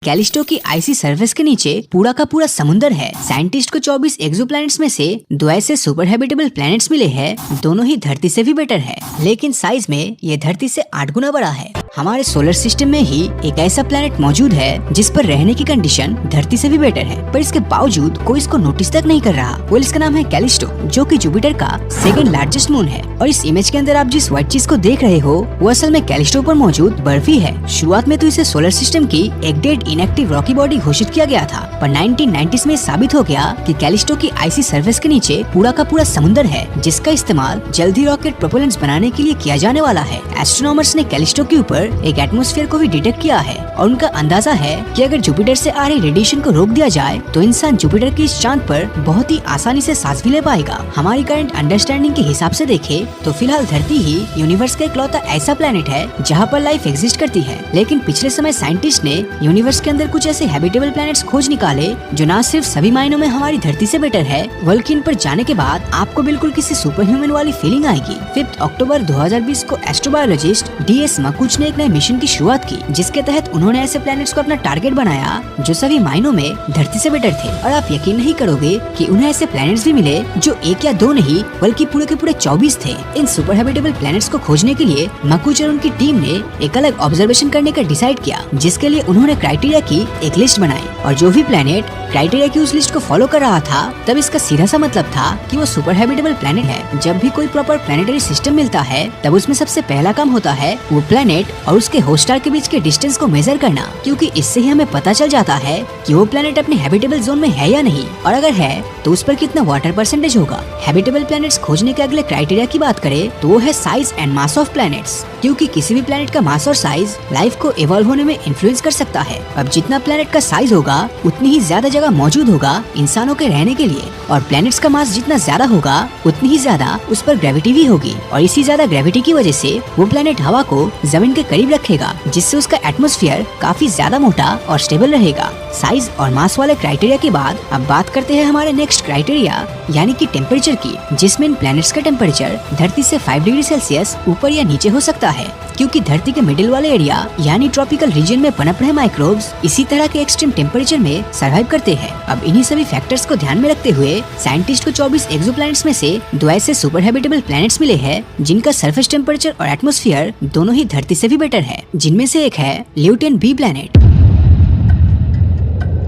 Callisto की आइसी surface के नीचे पूरा का पूरा समुंदर है। साइंटिस्ट को 24 एक्सोप्लैनेट्स में से 2 ऐसे सुपर हैबिटेबल प्लैनेट्स मिले हैं, दोनों ही धरती से भी बेटर है, लेकिन साइज में ये धरती से 8 गुना बड़ा है। हमारे सोलर सिस्टम में ही एक ऐसा प्लैनेट मौजूद है जिस पर रहने की कंडीशन धरती से भी बेटर है, पर इसके बावजूद कोई इसको नोटिस तक नहीं कर रहा। वो इसका नाम है कैलिस्टो, जो कि जुपिटर का सेकंड लार्जेस्ट मून है। और इस इमेज के अंदर आप जिस व्हाइट चीज को देख रहे हो वो असल में कैलिस्टो पर मौजूद बर्फ ही है। शुरुआत में तो इसे सोलर सिस्टम की एक डेड इनएक्टिव रॉकी बॉडी घोषित किया गया था, पर 1990s में साबित हो गया कि कैलिस्टो की आइसी सरफेस के नीचे पूरा का पूरा समुंदर है, जिसका इस्तेमाल जल्दी रॉकेट प्रोपेलेंट्स बनाने के लिए किया जाने वाला है। एस्ट्रोनॉमर्स ने कैलिस्टो के ऊपर एक एटमॉस्फेयर को भी डिटेक्ट किया है और उनका अंदाजा है कि अगर जुपिटर से आ रही रेडिएशन को रोक दिया जाए तो इंसान जुपिटर के इस चांद पर बहुत ही आसानी से सांस भी ले पाएगा। हमारी करंट अंडरस्टैंडिंग के हिसाब से देखें तो फिलहाल धरती ही यूनिवर्स का इकलौता ऐसा प्लेनेट है जहाँ पर लाइफ एग्जिस्ट करती है, लेकिन पिछले समय साइंटिस्ट ने यूनिवर्स के अंदर कुछ ऐसे हैबिटेबल प्लैनेट्स खोज निकाले जो न सिर्फ सभी मायनों में हमारी धरती से बेटर है, बल्कि इन पर जाने के बाद आपको बिल्कुल किसी सुपर ह्यूमन वाली फीलिंग आएगी। 5 अक्टूबर 2020 को एस्ट्रोबायोलॉजिस्ट DS मकुच ने एक नए मिशन की शुरुआत की, जिसके तहत उन्होंने ऐसे प्लैनेट्स को अपना टारगेट बनाया जो सभी मायनों में धरती से बेटर थे। और आप यकीन नहीं करोगे कि उन्हें ऐसे प्लैनेट्स भी मिले जो 1 या 2 नहीं बल्कि पूरे के पूरे 24 थे। इन सुपर हैबिटेबल प्लैनेट्स को खोजने के लिए मकुच और उनकी टीम ने एक अलग ऑब्जर्वेशन करने का डिसाइड किया, जिसके लिए उन्होंने क्राइटेरिया की एक लिस्ट बनाई और जो भी प्लैनेट क्राइटेरिया की उस लिस्ट को फॉलो कर रहा था तब इसका सीधा सा मतलब था कि वो सुपर हैबिटेबल प्लैनेट है। जब भी कोई प्रॉपर प्लैनेटरी सिस्टम मिलता है तब उसमें सबसे पहला काम होता है वो प्लैनेट और उसके होस्ट स्टार के बीच के डिस्टेंस को मेजर करना, क्योंकि इससे ही हमें पता चल जाता है कि वो प्लैनेट अपने हैबिटेबल जोन में है या नहीं, और अगर है तो उस पर कितना वाटर परसेंटेज होगा। हैबिटेबल प्लैनेट्स खोजने के अगले क्राइटेरिया की बात करें तो वो है size and mass of planets, क्योंकि किसी भी प्लैनेट का मास और साइज लाइफ को इवॉल्व होने में इन्फ्लुएंस कर सकता है। अब जितना प्लैनेट का साइज होगा उतनी ही ज्यादा जगह मौजूद होगा इंसानों के रहने के लिए, और प्लैनेट्स का मास जितना ज्यादा होगा उतनी ही ज्यादा उस पर ग्रेविटी भी होगी, और इसी ज्यादा ग्रेविटी की वजह से वो प्लैनेट हवा को जमीन के करीब रखेगा, जिससे उसका एटमॉस्फेयर काफी ज्यादा मोटा और स्टेबल रहेगा। साइज और मास वाले क्राइटेरिया के बाद अब बात करते हैं हमारे नेक्स्ट क्राइटेरिया यानी कि टेम्परेचर की, जिसमें इन प्लैनेट्स का टेम्परेचर धरती से 5 डिग्री सेल्सियस ऊपर या नीचे हो सकता है, क्योंकि धरती के मिडिल वाले एरिया यानी ट्रॉपिकल रीजन में पनप रहे माइक्रोब्स इसी तरह के एक्सट्रीम टेम्परेचर में सर्वाइव करते हैं। अब इन्हीं सभी फैक्टर्स को ध्यान में रखते हुए साइंटिस्ट को 24 एक्सोप्लैनेट्स में से 2 ऐसे सुपर हैबिटेबल प्लैनेट्स मिले हैं जिनका सरफेस टेम्परेचर और एटमॉस्फेयर दोनों ही धरती से भी बेटर है, जिनमें से एक है ल्यूटेन B प्लैनेट।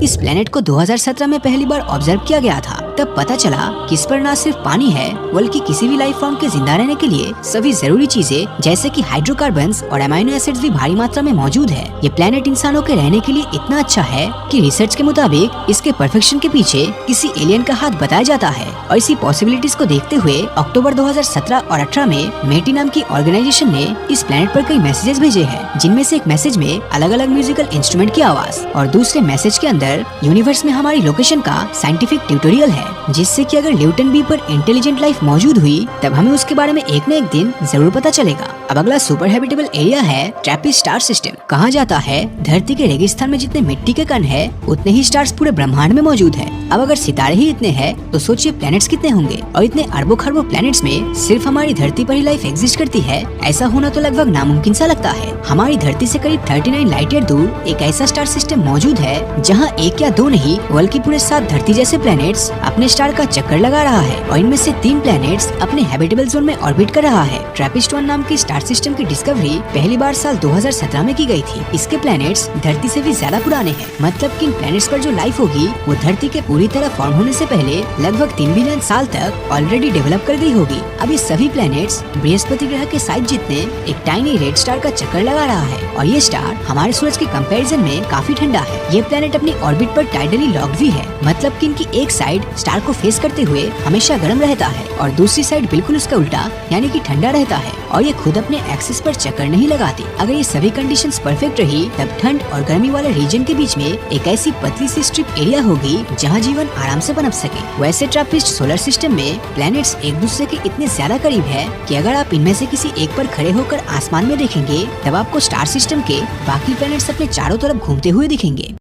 इस प्लेनेट को 2017 में पहली बार ऑब्जर्व किया गया था। तब पता चला कि इस पर न सिर्फ पानी है बल्कि किसी भी लाइफ फॉर्म के जिंदा रहने के लिए सभी जरूरी चीजें जैसे कि हाइड्रोकार्बन्स और अमाइनो एसिड्स भी भारी मात्रा में मौजूद है। ये प्लेनेट इंसानों के रहने के लिए इतना अच्छा है कि रिसर्च के मुताबिक इसके परफेक्शन के पीछे किसी एलियन का हाथ बताया जाता है। और इसी पॉसिबिलिटीज को देखते हुए अक्टूबर 2017 और 18 में मेटी नाम की ऑर्गेनाइजेशन ने इस प्लेनेट पर कई मैसेजेस भेजे हैं, जिनमें से एक मैसेज में अलग अलग म्यूजिकल इंस्ट्रूमेंट की आवाज और दूसरे मैसेज के अंदर यूनिवर्स में हमारी लोकेशन का साइंटिफिक ट्यूटोरियल है, जिससे कि अगर ल्यूटेन B पर इंटेलिजेंट लाइफ मौजूद हुई तब हमें उसके बारे में एक न एक दिन जरूर पता चलेगा। अब अगला सुपर हैबिटेबल एरिया है ट्रैपिस्ट स्टार सिस्टम। कहा जाता है धरती के रेगिस्तान में जितने मिट्टी के कण है उतने ही स्टार्स पूरे ब्रह्मांड में मौजूद है। अब अगर सितारे ही इतने हैं तो सोचिए प्लैनेट्स कितने होंगे, और इतने अरबों खरबों प्लैनेट्स में सिर्फ हमारी धरती पर ही लाइफ एग्जिस्ट करती है, ऐसा होना तो लगभग नामुमकिन सा लगता है। हमारी धरती से करीब 39 लाइट ईयर दूर एक ऐसा स्टार सिस्टम मौजूद है जहाँ 1 या 2 नहीं बल्कि पूरे 7 धरती जैसे प्लैनेट्स अपने स्टार का चक्कर लगा रहा है, और इनमें से 3 प्लैनेट्स अपने हैबिटेबल जोन में ऑर्बिट कर रहा है। ट्रैपिस्ट 1 नाम के स्टार सिस्टम की डिस्कवरी पहली बार साल 2017 में की गई थी। इसके प्लैनेट्स धरती से भी ज्यादा पुराने हैं, मतलब कि इन प्लैनेट्स पर जो लाइफ होगी वो धरती के पूरी तरह फॉर्म होने से पहले लगभग 3 बिलियन साल तक ऑलरेडी डेवलप कर गई होगी। अब ये सभी प्लैनेट्स बृहस्पति ग्रह के साइज जितने एक टाइनी रेड स्टार का चक्कर लगा रहा है, और ये स्टार हमारे सूरज के कंपैरिजन में काफी ठंडा है। ये प्लैनेट अपनी ऑर्बिट पर टाइडली लॉक्ड भी है, मतलब कि इनकी एक साइड स्टार को फेस करते हुए हमेशा गर्म रहता है और दूसरी साइड बिल्कुल उसका उल्टा यानी कि ठंडा रहता है, और ये खुद अपने एक्सिस पर चक्कर नहीं लगाती। अगर ये सभी कंडीशंस परफेक्ट रही तब ठंड और गर्मी वाले रीजन के बीच में एक ऐसी पतली सी स्ट्रिप एरिया होगी जहाँ जीवन आराम से पनप सके। वैसे ट्रैपिस्ट सोलर सिस्टम में प्लैनेट्स एक दूसरे के इतने ज्यादा करीब है कि अगर आप इनमें से किसी एक पर खड़े होकर आसमान में देखेंगे तब आपको स्टार सिस्टम के बाकी प्लैनेट्स अपने चारों तरफ घूमते हुए दिखेंगे।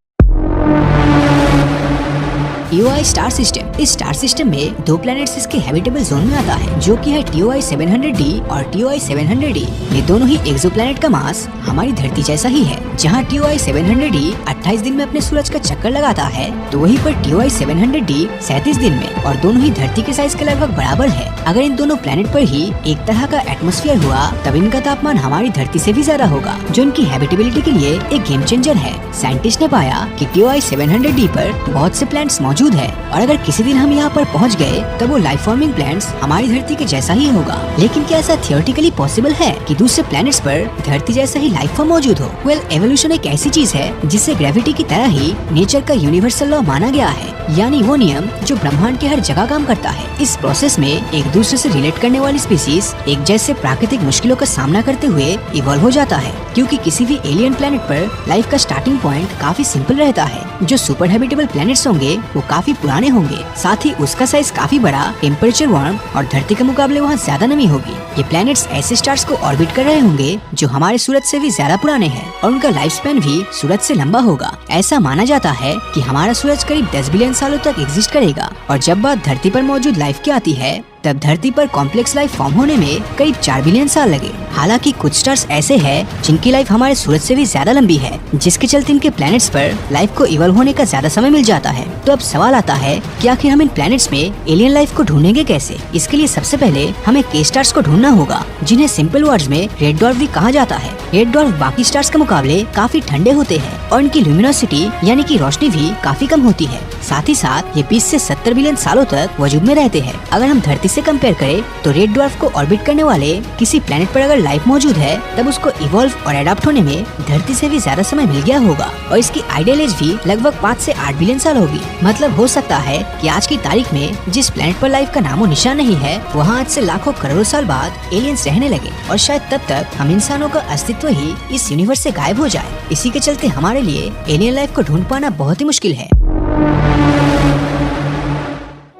TOI star system. इस स्टार सिस्टम में 2 प्लैनेट्स इसके हैबिटेबल जोन में आता है, जो कि है TOI 700d और TOI 700d। ये दोनों ही एक्सोप्लैनेट का मास हमारी धरती जैसा ही है। जहाँ TOI 700d 28 दिन में अपने सूरज का चक्कर लगाता है, तो वहीं पर TOI 700d 37 दिन में, और दोनों ही धरती के साइज के लगभग बराबर है। अगर इन दोनों प्लैनेट पर ही एक तरह का एटमॉस्फेयर हुआ, तब इनका तापमान हमारी धरती से भी ज्यादा होगा, जो इनकी हैबिटेबिलिटी के लिए एक गेम चेंजर है। साइंटिस्ट ने पाया कि TOI 700d पर बहुत से प्लैनेट्स मौजूद है, और अगर किसी दिन हम यहाँ पर पहुँच गए, तब वो लाइफ फॉर्मिंग प्लैनेट्स हमारी धरती के जैसा ही होगा। लेकिन क्या ऐसा थियोरेटिकली पॉसिबल है कि दूसरे प्लैनेट्स पर धरती जैसा ही लाइफ फॉर्म मौजूद हो? वेल, एवोल्यूशन एक ऐसी चीज है जिसे ग्रेविटी की तरह ही नेचर का यूनिवर्सल लॉ माना गया है, यानी वो नियम जो ब्रह्मांड के हर जगह काम करता है। इस प्रोसेस में एक दूसरे से रिलेट करने वाली स्पीसीज एक जैसे प्राकृतिक मुश्किलों का सामना करते हुए इवॉल्व हो जाता है, क्योंकि किसी भी एलियन प्लेनेट पर लाइफ का स्टार्टिंग पॉइंट काफी सिंपल रहता है। जो सुपर हैबिटेबल प्लैनेट्स होंगे वो काफी पुराने होंगे, साथ ही उसका साइज काफी बड़ा, टेम्परेचर वार्म और धरती के मुकाबले वहाँ ज्यादा नमी होगी। ये प्लैनेट्स ऐसे स्टार्स को ऑर्बिट कर रहे होंगे जो हमारे सूरज से भी ज्यादा पुराने हैं, और उनका लाइफ स्पैन भी सूरज से लंबा होगा। ऐसा माना जाता है कि हमारा सूरज करीब 10 बिलियन सालों तक एग्जिस्ट करेगा, और जब बात धरती पर मौजूद लाइफ की आती है, तब धरती पर कॉम्प्लेक्स लाइफ फॉर्म होने में करीब 4 बिलियन साल लगे। हालांकि कुछ स्टार्स ऐसे हैं जिनकी लाइफ हमारे सूरज से भी ज्यादा लंबी है, जिसके चलते इनके प्लैनेट्स पर लाइफ को इवॉल्व होने का ज्यादा समय मिल जाता है। तो अब सवाल आता है कि आखिर हम इन प्लैनेट्स में एलियन लाइफ को ढूंढेंगे कैसे? इसके लिए सबसे पहले हमें के स्टार्स को ढूंढना होगा, जिन्हें सिंपल वर्ड्स में रेड डॉर्फ भी कहा जाता है। रेड डॉर्फ बाकी स्टार्स के मुकाबले काफी ठंडे होते हैं, और इनकी ल्यूमिनोसिटी यानी कि रोशनी भी काफी कम होती है। साथ ही साथ ये 20 से 70 बिलियन सालों तक वजूद में रहते हैं। अगर हम धरती से कंपेयर करें, तो रेड ड्वार्फ को ऑर्बिट करने वाले किसी प्लेनेट पर अगर लाइफ मौजूद है, तब उसको इवॉल्व और एडाप्ट होने में धरती से भी ज्यादा समय मिल गया होगा, और इसकी आइडियल एज भी लगभग 5 से 8 बिलियन साल होगी। मतलब हो सकता है कि आज की तारीख में जिस प्लेनेट पर लाइफ का नामो निशान नहीं है, वहाँ आज से लाखों करोड़ों साल बाद एलियंस रहने लगे, और शायद तब तक हम इंसानों का अस्तित्व ही इस यूनिवर्स से गायब हो जाए। इसी के चलते हमारे लिए एलियन लाइफ को ढूंढ पाना बहुत ही मुश्किल है।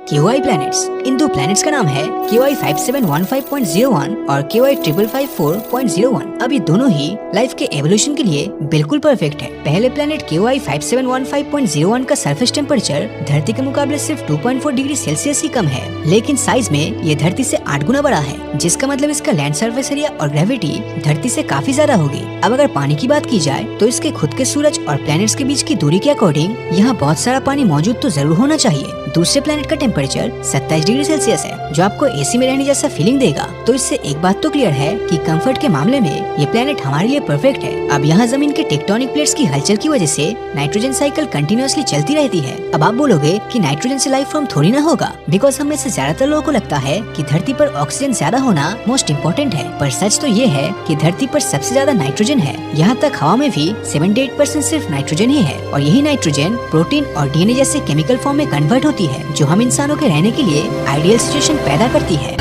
KOI planets. इन 2 प्लैनेट्स का नाम है KOI 5715.01 और KOI 5554.01। अब ये दोनों ही लाइफ के एवोल्यूशन के लिए बिल्कुल परफेक्ट है। पहले प्लैनेट KOI 5715.01 का सरफेस टेम्परेचर धरती के मुकाबले सिर्फ 2.4 डिग्री सेल्सियस ही कम है, लेकिन साइज में ये धरती से 8 गुना बड़ा है, जिसका मतलब इसका लैंड सरफेस एरिया और ग्रेविटी धरती से काफी ज्यादा होगी। अब अगर पानी की बात की जाए, तो इसके खुद के सूरज और प्लैनेट्स के बीच की दूरी के अकॉर्डिंग यहाँ बहुत सारा पानी मौजूद तो जरूर होना चाहिए। दूसरे प्लैनेट का टेम्परेचर 27 डिग्री सेल्सियस है, जो आपको एसी में रहने जैसा फीलिंग देगा। तो इससे एक बात तो क्लियर है कि कंफर्ट के मामले में ये प्लेनेट हमारे लिए परफेक्ट है। अब यहाँ जमीन के टेक्टोनिक प्लेट्स की हलचल की वजह से नाइट्रोजन साइकिल कंटिन्यूअसली चलती रहती है। अब आप बोलोगे कि नाइट्रोजन से लाइफ फॉर्म थोड़ी ना होगा, बिकॉज हम में से ज्यादातर लोगों को लगता है कि धरती पर ऑक्सीजन ज्यादा होना मोस्ट इम्पोर्टेंट है, पर सच तो ये है कि धरती पर सबसे ज्यादा नाइट्रोजन है। यहाँ तक हवा में भी 78% सिर्फ नाइट्रोजन ही है, और यही नाइट्रोजन प्रोटीन और डीएनए जैसे केमिकल फॉर्म में कन्वर्ट होती है, जो हम इंसानों के रहने के लिए आइडियल सिचुएशन पैदा करती है।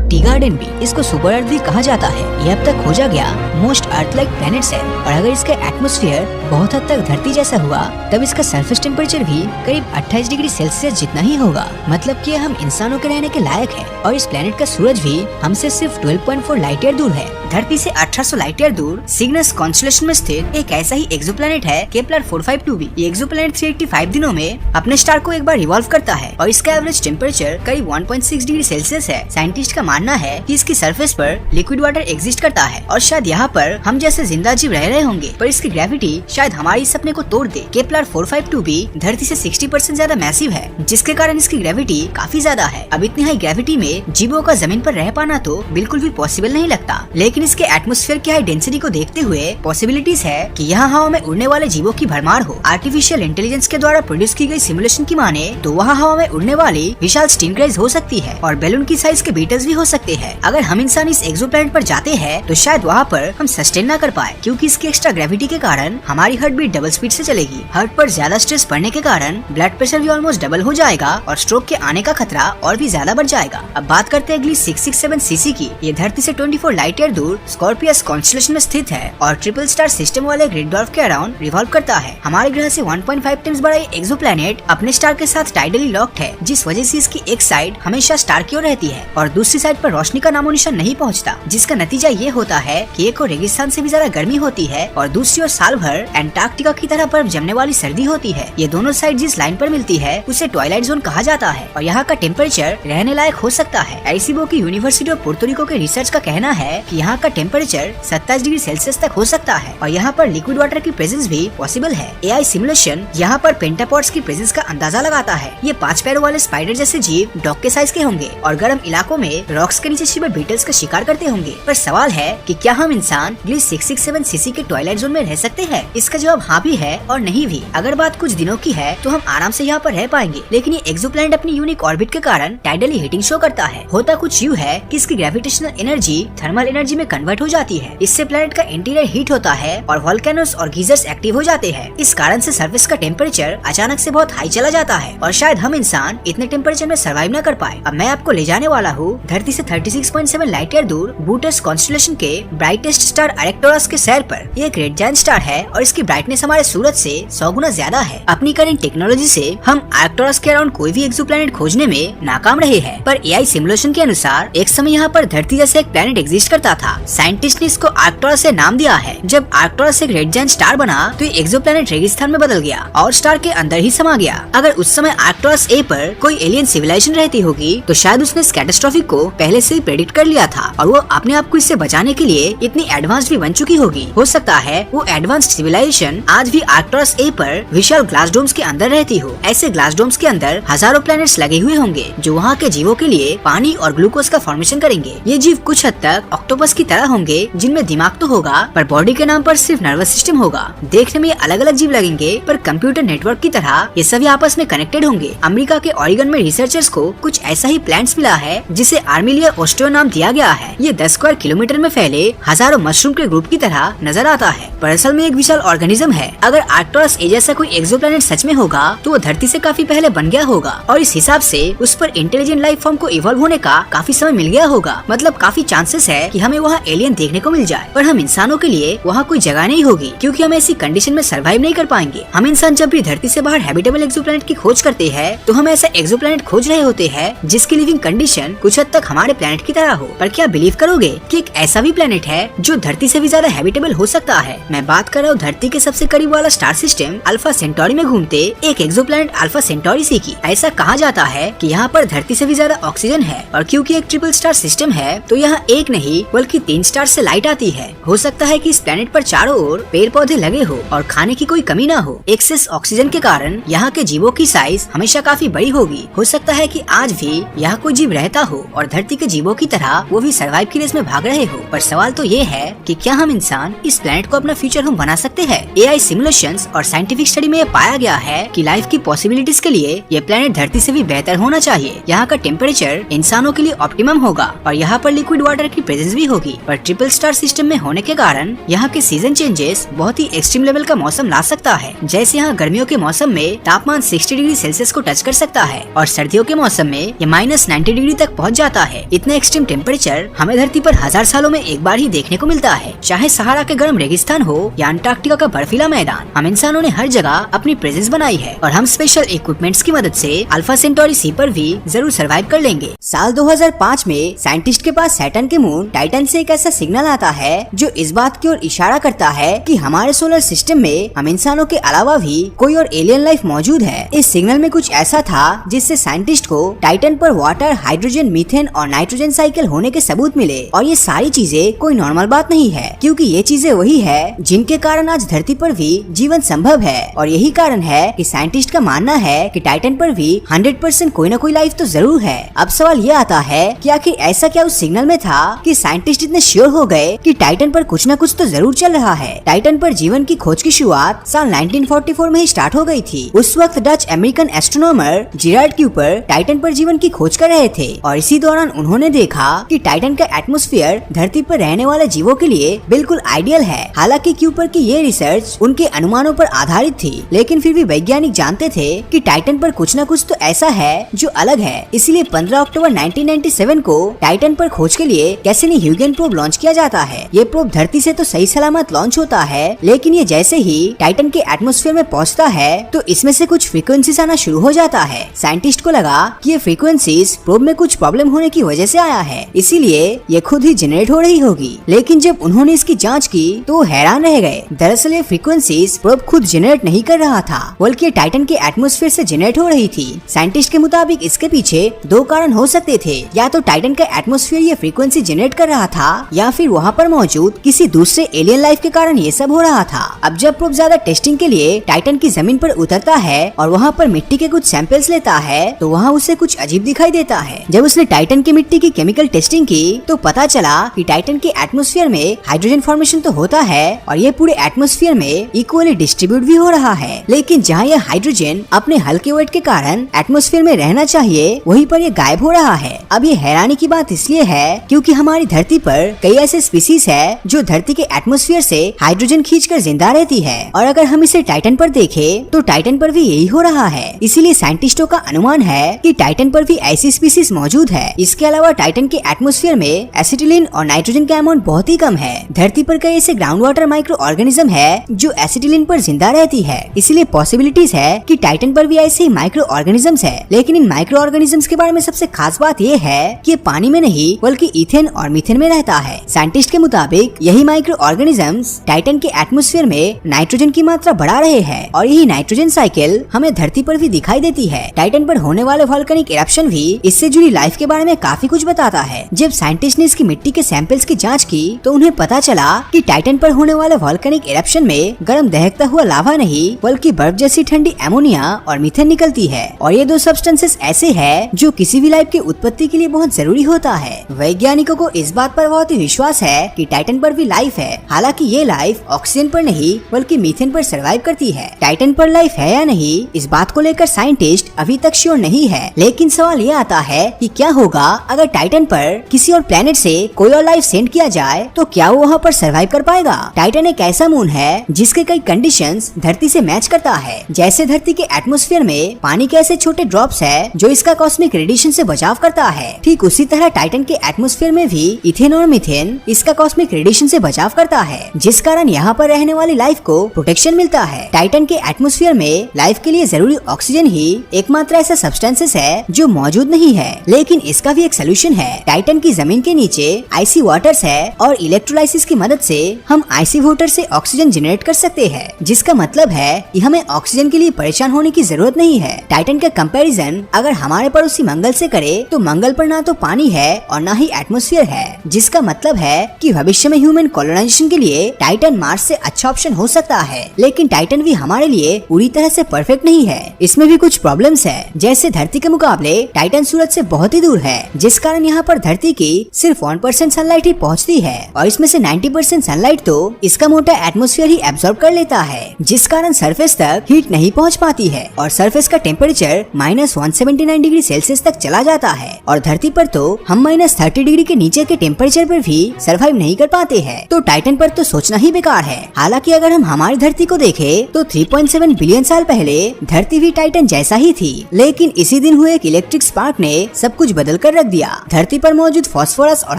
टी गार्डन भी, इसको सुपर अर्थ भी कहा जाता है। ये अब तक खोजा गया मोस्ट अर्थ लाइक प्लैनेट्स है, और अगर इसका एटमॉस्फेयर बहुत हद तक धरती जैसा हुआ, तब इसका सरफेस टेम्परेचर भी करीब 28 डिग्री सेल्सियस जितना ही होगा। मतलब कि हम इंसानों के रहने के लायक है। और इस प्लैनेट का सूरज भी हमसे सिर्फ 12.4 लाइट ईयर दूर है। धरती से 1800 लाइट ईयर दूर सिग्नस कॉन्स्टेलेशन में स्थित एक ऐसा ही एक्सोप्लैनेट है केपलर 452b। ये एक्सोप्लैनेट 385 दिनों में अपने स्टार को एक बार रिवॉल्व करता है, और इसका एवरेज टेम्परेचर करीब 1.6 डिग्री सेल्सियस है। साइंटिस्ट का मानना है कि इसकी सरफेस पर लिक्विड वाटर एग्जिस्ट करता है, और शायद यहाँ पर हम जैसे जिंदा जीव रह रहे होंगे, पर इसकी ग्रेविटी शायद हमारे इस सपने को तोड़ दे। केपलर 452b धरती से 60% ज्यादा मैसिव है, जिसके कारण इसकी ग्रेविटी काफी ज्यादा है। अब इतनी हाई ग्रेविटी में जीवों का जमीन पर रह पाना तो बिल्कुल भी पॉसिबल नहीं लगता, लेकिन इसके एटमॉस्फेयर की हाई डेंसिटी को देखते हुए पॉसिबिलिटीज है कि यहाँ हवा में उड़ने वाले जीवों की भरमार हो। आर्टिफिशियल इंटेलिजेंस के द्वारा प्रोड्यूस की गई सिमुलेशन की माने तो वहाँ हवा में उड़ने वाली विशाल स्टिंग्रेज हो सकती है, और बैलून की साइज के बीटल्स भी हो सकते हैं। अगर हम इंसान इस एक्सोप्लैनेट पर जाते हैं, तो शायद वहाँ पर हम सस्टेन न कर पाए, क्योंकि इसकी एक्स्ट्रा ग्रेविटी के कारण हमारी हार्ट बीट डबल स्पीड से चलेगी। हार्ट पर ज्यादा स्ट्रेस पड़ने के कारण ब्लड प्रेशर भी ऑलमोस्ट डबल हो जाएगा, और स्ट्रोक के आने का खतरा और भी ज्यादा बढ़ जाएगा। अब बात करते हैं अगली 667 सीसी की। ये धरती से 24 लाइट ईयर दूर स्कॉर्पियस कॉन्स्टेलेशन में स्थित है, और ट्रिपल स्टार सिस्टम वाले रेड ड्वार्फ के अराउंड रिवॉल्व करता है। हमारे ग्रह से 1.5 टाइम्स बड़ा ये एक्सोप्लैनेट अपने स्टार के साथ टाइडली लॉक्ड है, जिस वजह से इसकी एक साइड हमेशा स्टार की ओर रहती है और दूसरी साइड पर पर रोशनी का नामो निशान नहीं पहुँचता, जिसका नतीजा ये होता है कि एक और रेगिस्तान से भी ज्यादा गर्मी होती है और दूसरी ओर साल भर एंटार्क्टिका की तरह बर्फ जमने वाली सर्दी होती है। ये दोनों साइड जिस लाइन पर मिलती है उसे ट्वाइलाइट जोन कहा जाता है और यहाँ का टेम्परेचर रहने लायक हो सकता है। एरिसीबो की यूनिवर्सिटी ऑफ पोर्तो रिको के रिसर्च का कहना है कि यहाँ का टेम्परेचर 27 डिग्री सेल्सियस तक हो सकता है और यहाँ पर लिक्विड वाटर की प्रेजेंस भी पॉसिबल है। एआई सिमुलेशन यहाँ पर पेंटापॉड्स की प्रेजेंस का अंदाजा लगाता है। ये 5 पैरों वाले स्पाइडर जैसे जीव डॉग के साइज के होंगे और गर्म इलाकों में रॉक्स के नीचे छिपे बीटल्स का शिकार करते होंगे। पर सवाल है कि क्या हम इंसान ग्लिस 667 सीसी के ट्वाइलाइट जोन में रह सकते हैं? इसका जवाब हाँ भी है और नहीं भी। अगर बात कुछ दिनों की है तो हम आराम से यहाँ पर रह पाएंगे, लेकिन ये एक्सोप्लैनेट अपनी यूनिक ऑर्बिट के कारण टाइडली हीटिंग शो करता है। होता कुछ यूँ है कि इसकी ग्रेविटेशनल एनर्जी थर्मल एनर्जी में कन्वर्ट हो जाती है। इससे प्लेनेट का इंटीरियर हीट होता है और वोल्केनोस और गीजर्स एक्टिव हो जाते हैं। इस कारण से सरफेस का टेम्परेचर अचानक से बहुत हाई चला जाता है और शायद हम इंसान इतने टेम्परेचर में सर्वाइव न कर पाए। अब मैं आपको ले जाने वाला हूँ धरती से 36.7 लाइट ईयर दूर बूटस कॉन्स्टेलेशन के ब्राइटेस्ट स्टार आर्क्टुरस के सैर पर। ये एक रेड जायंट स्टार है और इसकी ब्राइटनेस हमारे सूरज से 100 गुना ज्यादा है। अपनी करंट टेक्नोलॉजी से हम आर्क्टुरस के अराउंड कोई भी एक्सोप्लैनेट खोजने में नाकाम रहे हैं, पर एआई सिमुलेशन के अनुसार एक समय यहाँ पर धरती जैसे एक प्लेनेट एग्जिस्ट करता था। साइंटिस्ट ने इसको आर्क्टुरस से नाम दिया है। जब आर्क्टुरस एक रेड जायंट स्टार बना तो ये एक्सोप्लैनेट रेगिस्तान में बदल गया और स्टार के अंदर ही समा गया। अगर उस समय आर्क्टुरस ए पर कोई एलियन सिविलाइजेशन रहती होगी तो शायद उसने इस कैटास्ट्रोफे को पहले से ही प्रेडिक्ट कर लिया था और वो अपने आप को इससे बचाने के लिए इतनी एडवांस्ड भी बन चुकी होगी। हो सकता है वो एडवांस्ड सिविलाइजेशन आज भी आर्क्टुरस ए पर विशाल ग्लास डोम्स के अंदर रहती हो। ऐसे ग्लास डोम्स के अंदर हजारों प्लैनेट्स लगे हुए होंगे जो वहाँ के जीवों के लिए पानी और ग्लूकोज का फॉर्मेशन करेंगे। ये जीव कुछ हद तक ऑक्टोपस की तरह होंगे जिनमें दिमाग तो होगा पर बॉडी के नाम पर सिर्फ नर्वस सिस्टम होगा। देखने में ये अलग अलग जीव लगेंगे पर कंप्यूटर नेटवर्क की तरह ये सभी आपस में कनेक्टेड होंगे। अमेरिका के ऑरिगन में रिसर्चर्स को कुछ ऐसा ही प्लांट्स मिला है जिसे आर्मिलिया ओस्टियो नाम दिया गया है। ये 10 स्क्वायर किलोमीटर में फैले हजारों मशरूम के ग्रुप की तरह नजर आता है पर असल में एक विशाल ऑर्गेनिज्म है। अगर आर्क्टुरस ए जैसा कोई एक्सोप्लैनेट सच में होगा तो वो धरती से काफी पहले बन गया होगा और इस हिसाब से उस पर इंटेलिजेंट लाइफ फॉर्म को इवॉल्व होने का काफी समय मिल गया होगा। मतलब काफी चांसेस है कि हमें वहाँ एलियन देखने को मिल जाए, पर हम इंसानों के लिए वहाँ कोई जगह नहीं होगी क्योंकि हम ऐसी कंडीशन में सर्वाइव नहीं कर पाएंगे। हम इंसान जब भी धरती से बाहर हैबिटेबल एक्सोप्लैनेट की खोज करते हैं तो हम ऐसा एक्सोप्लैनेट खोज रहे होते हैं जिसकी लिविंग कंडीशन कुछ हद तक हमारे प्लेनेट की तरह हो। पर क्या बिलीव करोगे कि एक ऐसा भी प्लेनेट है जो धरती से भी ज्यादा हैबिटेबल हो सकता है? मैं बात कर रहा हूँ धरती के सबसे करीब वाला स्टार सिस्टम अल्फा सेंटोरी में घूमते एक एक्सोप्लैनेट अल्फा सेंटोरी सी की। ऐसा कहा जाता है कि यहाँ पर धरती से भी ज्यादा ऑक्सीजन है और क्योंकि एक ट्रिपल स्टार सिस्टम है तो यहाँ एक नहीं बल्कि 3 स्टार से लाइट आती है। हो सकता है कि इस प्लेनेट पर चारों ओर पेड़ पौधे लगे हो और खाने की कोई कमी ना हो। एक्सेस ऑक्सीजन के कारण यहाँ के जीवों की साइज हमेशा काफी बड़ी होगी। हो सकता है कि आज भी यहाँ कोई जीव रहता हो और धरती के जीवों की तरह वो भी सर्वाइव की रेस में भाग रहे हो। पर सवाल तो ये है कि क्या हम इंसान इस प्लेनेट को अपना फ्यूचर होम बना सकते हैं? एआई सिमुलेशंस और साइंटिफिक स्टडी में पाया गया है कि लाइफ की पॉसिबिलिटीज के लिए ये प्लेनेट धरती से भी बेहतर होना चाहिए। यहाँ का टेम्परेचर इंसानों के लिए ऑप्टिमम होगा और यहाँ पर लिक्विड वाटर की प्रेजेंस भी होगी। पर ट्रिपल स्टार सिस्टम में होने के कारण यहाँ के सीजन चेंजेस बहुत ही एक्सट्रीम लेवल का मौसम ला सकता है। जैसे यहाँ गर्मियों के मौसम में तापमान 60 डिग्री सेल्सियस को टच कर सकता है और सर्दियों के मौसम में ये -90 डिग्री तक पहुँच जाता है। इतना एक्सट्रीम टेम्परेचर हमें धरती पर 1000 सालों में एक बार ही देखने को मिलता है। चाहे सहारा के गर्म रेगिस्तान हो या अंटार्कटिका का बर्फीला मैदान, हम इंसानों ने हर जगह अपनी प्रेजेंस बनाई है और हम स्पेशल इक्विपमेंट्स की मदद से अल्फा सेंटोरी सी पर भी जरूर सर्वाइव कर लेंगे। साल 2005 में साइंटिस्ट के पास सैटर्न के मून टाइटन से एक ऐसा सिग्नल आता है जो इस बात की ओर इशारा करता है कि हमारे सोलर सिस्टम में हम इंसानों के अलावा भी कोई और एलियन लाइफ मौजूद है। इस सिग्नल में कुछ ऐसा था जिससे साइंटिस्ट को टाइटन पर वाटर, हाइड्रोजन, मीथेन और नाइट्रोजन साइकिल होने के सबूत मिले। और ये सारी चीजें कोई नॉर्मल बात नहीं है क्योंकि ये चीजें वही है जिनके कारण आज धरती पर भी जीवन संभव है। और यही कारण है कि साइंटिस्ट का मानना है कि टाइटन पर भी 100% कोई न कोई लाइफ तो जरूर है। अब सवाल ये आता है कि आखिर ऐसा क्या उस सिग्नल में था कि साइंटिस्ट इतने श्योर हो गए कि टाइटन पर कुछ न कुछ तो जरूर चल रहा है। टाइटन पर जीवन की खोज की शुरुआत साल 1944 में ही स्टार्ट हो गई थी। उस वक्त Dutch American astronomer Gerrard Kuiper Titan पर जीवन की खोज कर रहे थे और इसी दौरान उन्होंने देखा कि टाइटन का एटमॉस्फेयर धरती पर रहने वाले जीवों के लिए बिल्कुल आइडियल है। हालांकि क्यूपर की ये रिसर्च उनके अनुमानों पर आधारित थी, लेकिन फिर भी वैज्ञानिक जानते थे कि टाइटन पर कुछ न कुछ तो ऐसा है जो अलग है। इसलिए 15 अक्टूबर 1997 को टाइटन पर खोज के लिए कैसिनी-ह्यूगेन प्रोब लॉन्च किया जाता है। ये प्रोब धरती से तो सही सलामत लॉन्च होता है, लेकिन ये जैसे ही टाइटन के एटमॉस्फेयर में पहुंचता है तो इसमें से कुछ फ्रीक्वेंसीज आना शुरू हो जाता है। साइंटिस्ट को लगा कि ये फ्रीक्वेंसीज प्रोब में कुछ प्रॉब्लम होने की वजह वजह से आया है, इसीलिए ये खुद ही जनरेट हो रही होगी। लेकिन जब उन्होंने इसकी जांच की तो हैरान रह गए। दरअसल ये फ्रीक्वेंसीज प्रोब खुद जनरेट नहीं कर रहा था, बल्कि टाइटन के एटमॉस्फेयर से जनरेट हो रही थी। साइंटिस्ट के मुताबिक इसके पीछे दो कारण हो सकते थे, या तो टाइटन का एटमॉस्फेयर ये फ्रीक्वेंसी जनरेट कर रहा था, या फिर वहाँ पर मौजूद किसी दूसरे एलियन लाइफ के कारण ये सब हो रहा था। अब जब प्रोब ज्यादा टेस्टिंग के लिए टाइटन की जमीन पर उतरता है और वहाँ पर मिट्टी के कुछ सैंपल्स लेता है, तो वहाँ उसे कुछ अजीब दिखाई देता है। जब उसने टाइटन की मिट्टी की केमिकल टेस्टिंग की तो पता चला कि टाइटन के एटमॉस्फेयर में हाइड्रोजन फॉर्मेशन तो होता है और ये पूरे एटमॉस्फेयर में इक्वली डिस्ट्रीब्यूट भी हो रहा है, लेकिन जहाँ ये हाइड्रोजन अपने हल्के वेट के कारण एटमॉस्फेयर में रहना चाहिए वहीं पर ये गायब हो रहा है। अब ये हैरानी की बात इसलिए है क्योंकि हमारी धरती पर कई ऐसे स्पीसीज है जो धरती के एटमॉस्फेयर से हाइड्रोजन खींचकर जिंदा रहती है, और अगर हम इसे टाइटन पर देखें तो टाइटन पर भी यही हो रहा है। इसीलिए साइंटिस्टों का अनुमान है कि टाइटन पर भी ऐसी स्पीसीज मौजूद है। इसके अलावा टाइटन के एटमॉस्फेयर में एसिटिलीन और नाइट्रोजन का अमाउंट बहुत ही कम है। धरती पर कई ऐसे ग्राउंड वाटर माइक्रो ऑर्गेनिज्म है जो एसिटिलीन पर जिंदा रहती है, इसलिए पॉसिबिलिटीज है कि टाइटन पर भी ऐसे ही माइक्रो ऑर्गेनिजम्स है। लेकिन इन माइक्रो ऑर्गेनिजम्स के बारे में सबसे खास बात ये है कि ये पानी में नहीं बल्कि इथेन और मीथेन में रहता है। साइंटिस्ट के मुताबिक यही माइक्रो ऑर्गेनिजम्स टाइटन के एटमॉस्फेयर में नाइट्रोजन की मात्रा बढ़ा रहे हैं, और यही नाइट्रोजन साइकिल हमें धरती पर भी दिखाई देती है। टाइटन पर होने वाले वोल्केनिक इरप्शन भी इससे जुड़ी लाइफ के बारे में काफी कुछ बताता है। जब साइंटिस्ट ने इसकी मिट्टी के सैंपल्स की जांच की तो उन्हें पता चला कि टाइटन पर होने वाले वोल्केनिक इरप्शन में गर्म दहकता हुआ लावा नहीं बल्कि बर्फ जैसी ठंडी एमोनिया और मीथेन निकलती है, और ये दो सब्सटेंसेस ऐसे हैं जो किसी भी लाइफ की उत्पत्ति के लिए बहुत जरूरी होता है। वैज्ञानिकों को इस बात पर बहुत ही विश्वास है कि टाइटन पर भी लाइफ है, हालांकि ये लाइफ ऑक्सीजन पर नहीं बल्कि मीथेन पर सर्वाइव करती है। टाइटन पर लाइफ है या नहीं इस बात को लेकर साइंटिस्ट अभी तक श्योर नहीं है, लेकिन सवाल ये आता है कि क्या होगा अगर टाइटन पर किसी और प्लेनेट से कोई और लाइफ सेंड किया जाए, तो क्या वो वहाँ पर सर्वाइव कर पाएगा? टाइटन एक ऐसा मून है जिसके कई कंडीशंस धरती से मैच करता है। जैसे धरती के एटमॉस्फेयर में पानी के ऐसे छोटे ड्रॉप्स है जो इसका कॉस्मिक रेडिएशन से बचाव करता है, ठीक उसी तरह टाइटन के एटमॉस्फेयर में भी इथेन और मीथेन इसका कॉस्मिक रेडिएशन से बचाव करता है, जिस कारण यहाँ पर रहने वाली लाइफ को प्रोटेक्शन मिलता है। टाइटन के एटमॉस्फेयर में लाइफ के लिए जरूरी ऑक्सीजन ही एकमात्र ऐसा सब्सटेंसेस है जो मौजूद नहीं है, लेकिन इसका भी एक सोल्यूशन है। टाइटन की जमीन के नीचे आइसी वाटर्स है और इलेक्ट्रोलाइसिस की मदद से हम आइसी वाटर से ऑक्सीजन जनरेट कर सकते हैं, जिसका मतलब है कि हमें ऑक्सीजन के लिए परेशान होने की जरूरत नहीं है। टाइटन का कंपैरिजन अगर हमारे पड़ोसी मंगल से करे तो मंगल पर ना तो पानी है और ना ही एटमॉस्फेयर है, जिसका मतलब है कि भविष्य में ह्यूमन कॉलोनाइजेशन के लिए टाइटन मार्स से अच्छा ऑप्शन हो सकता है। लेकिन टाइटन भी हमारे लिए पूरी तरह से परफेक्ट नहीं है, इसमें भी कुछ प्रॉब्लम्स है। जैसे धरती के मुकाबले टाइटन सूरज से बहुत ही दूर है, जिस कारण यहाँ पर धरती की सिर्फ 1% सनलाइट ही पहुँचती है, और इसमें से 90% सनलाइट तो इसका मोटा एटमॉस्फेयर ही एब्जॉर्ब कर लेता है, जिस कारण सरफेस तक हीट नहीं पहुँच पाती है और सरफेस का टेम्परेचर -179 डिग्री सेल्सियस तक चला जाता है, और धरती पर तो हम -30 डिग्री के नीचे के टेम्परेचर पर भी सरवाइव नहीं कर पाते हैं। तो टाइटन पर तो सोचना ही बेकार है। हालांकि अगर हम हमारी धरती को देखें तो 3.7 बिलियन साल पहले धरती भी टाइटन जैसा ही थी, लेकिन इसी दिन हुए एक इलेक्ट्रिक स्पार्क ने सब कुछ बदल कर रख दिया। धरती पर मौजूद फास्फोरस और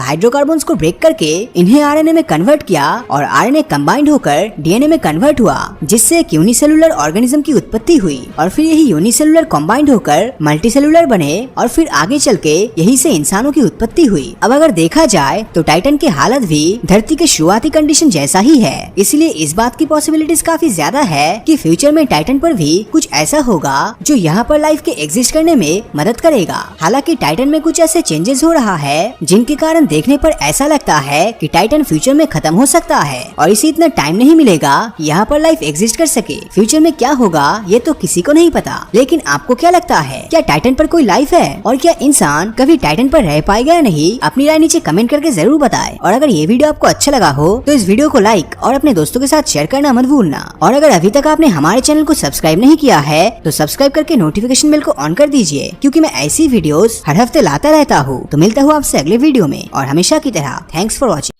हाइड्रोकार्बन्स को ब्रेक करके इन्हें आरएनए में कन्वर्ट किया, और आरएनए कंबाइंड होकर डीएनए में कन्वर्ट हुआ, जिससे एक यूनिसेलुलर ऑर्गेनिज्म की उत्पत्ति हुई, और फिर यही यूनिसेलुलर कंबाइंड होकर मल्टीसेलुलर बने, और फिर आगे चल के यही से इंसानों की उत्पत्ति हुई। अब अगर देखा जाए तो टाइटन की हालत भी धरती के शुरुआती कंडीशन जैसा ही है, इसलिए इस बात की पॉसिबिलिटीज काफी ज्यादा है कि फ्यूचर में टाइटन पर भी कुछ ऐसा होगा जो यहाँ पर लाइफ के एग्जिस्ट करने में मदद करेगा। हालांकि टाइटन में कुछ ऐसे चेंजेस हो रहा है जिनके कारण देखने पर ऐसा लगता है कि टाइटन फ्यूचर में खत्म हो सकता है, और इसे इतना टाइम नहीं मिलेगा यहाँ पर लाइफ एग्जिस्ट कर सके। फ्यूचर में क्या होगा ये तो किसी को नहीं पता, लेकिन आपको क्या लगता है, क्या टाइटन पर कोई लाइफ है, और क्या इंसान कभी टाइटन पर रह पाएगा या नहीं? अपनी राय नीचे कमेंट करके जरूर बताएं। और अगर ये वीडियो आपको अच्छा लगा हो तो इस वीडियो को लाइक और अपने दोस्तों के साथ शेयर करना मत भूलना। और अगर अभी तक आपने हमारे चैनल को सब्सक्राइब नहीं किया है तो सब्सक्राइब करके नोटिफिकेशन बेल को ऑन कर दीजिए, क्योंकि मैं ऐसी वीडियोस हर हफ्ते लाता रहता हूँ। तो मिलता हूँ आपसे अगले वीडियो में, और हमेशा की तरह थैंक्स फॉर वॉचिंग।